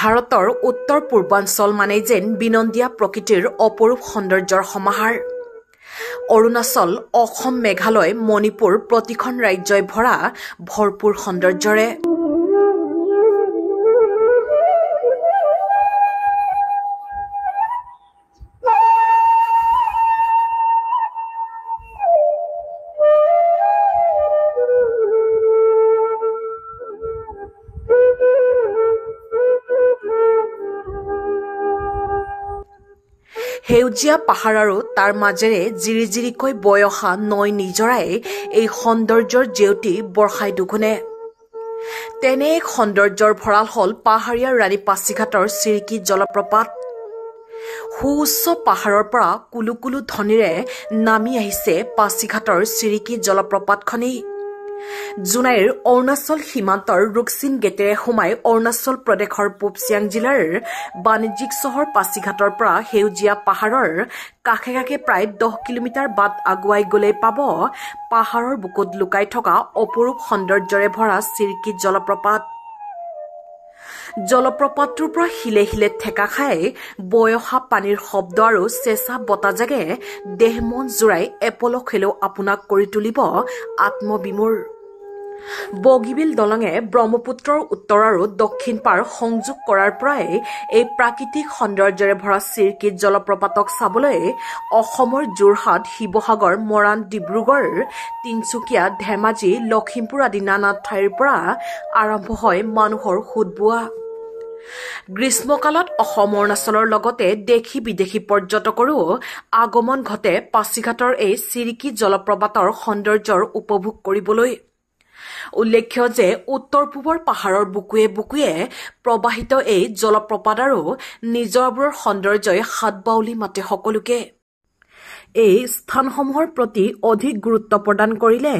ভাৰতৰ উত্তৰ পূৰ্বাঞ্চল মানে যেন বিনন্দীয়া প্ৰকৃতিৰ অপৰূপ সৌন্দৰ্যৰ সমাহাৰ। অৰুণাচল, অসম, মেঘালয়, মণিপুৰ প্ৰতিখন ৰাজ্যই ভৰা ভৰপূৰ সৌন্দৰ্যৰে। সেউজীয়া পাহাৰ আৰু তাৰ মাজেৰে জিৰিজিৰিকৈ বৈ অহা নৈ নিজৰাই এই সৌন্দৰ্যৰ জেউতি বৰ্ষাই দুগুণে। তেনে এক সৌন্দৰ্যৰ ভঁৰাল হ'ল পাহাৰীয়া ৰাণী পাছিঘাটৰ চিৰিকি জলপ্ৰপাত। সুউচ্চ পাহাৰৰ পৰা কুলু কুলু ধ্বনিৰে নামি আহিছে পাছিঘাটৰ চিৰিকি জলপ্ৰপাতখনি। জোনাইৰ অৰুণাচল সীমান্তৰ ৰুকছিন গেটেৰে সোমাই অৰুণাচল প্ৰদেশৰ পূব চিয়াং জিলাৰ বাণিজ্যিক চহৰ পাছিঘাটৰ পৰা সেউজীয়া পাহাৰৰ কাষে কাষে প্ৰায় 10 কিলোমিটাৰ বাট আগুৱাই গলেই পাব পাহাৰৰ বুকুত লুকাই থকা অপৰূপ সৌন্দৰ্যৰে ভৰা চিৰিকি জলপ্ৰপাত। জলপ্ৰপাতটোৰ পৰা শিলে শিলে ঠেকা খাই বৈ অহা পানীৰ শব্দ আৰু চেঁচা বতাহজাকে দেহ মন জোৰাই এপলক হ'লেও আপোনাক কৰি তুলিব আত্মবিমূৰ। বগীবিল দলঙে ব্ৰহ্মপুত্ৰৰ উত্তৰ আৰু দক্ষিণ পাৰ সংযোগ কৰাৰ পৰাই এই প্ৰাকৃতিক সৌন্দৰ্যৰে ভৰা চিৰিকি জলপ্ৰপাতক চাবলৈ অসমৰ যোৰহাট, শিৱসাগৰ, মৰাণ, ডিব্ৰুগড়, তিনচুকীয়া, ধেমাজি, লখিমপুৰ আদি নানা ঠাইৰ পৰা আৰম্ভ হয় মানুহৰ সোঁতবোৱা। গ্ৰীষ্মকালত অসম, অৰুণাচলৰ লগতে দেশী বিদেশী পৰ্যটকৰো আগমন ঘটে পাছিঘাটৰ এই চিৰিকি জলপ্ৰপাতৰ সৌন্দৰ্যৰ উপভোগ কৰিবলৈ। উল্লেখ্য যে উত্তৰ পূবৰ পাহাৰৰ বুকুৱে বুকুৱে প্ৰবাহিত এই জলপ্ৰপাত আৰু নিজৰাবোৰৰ সৌন্দৰ্যই হাত বাউলি মাতে সকলোকে। এই স্থানসমূহৰ প্ৰতি অধিক গুৰুত্ব প্ৰদান কৰিলে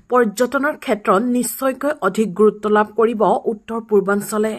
পৰ্যটনৰ ক্ষেত্ৰত নিশ্চয়কৈ অধিক গুৰুত্ব লাভ কৰিব উত্তৰ পূৰ্বাঞ্চলে।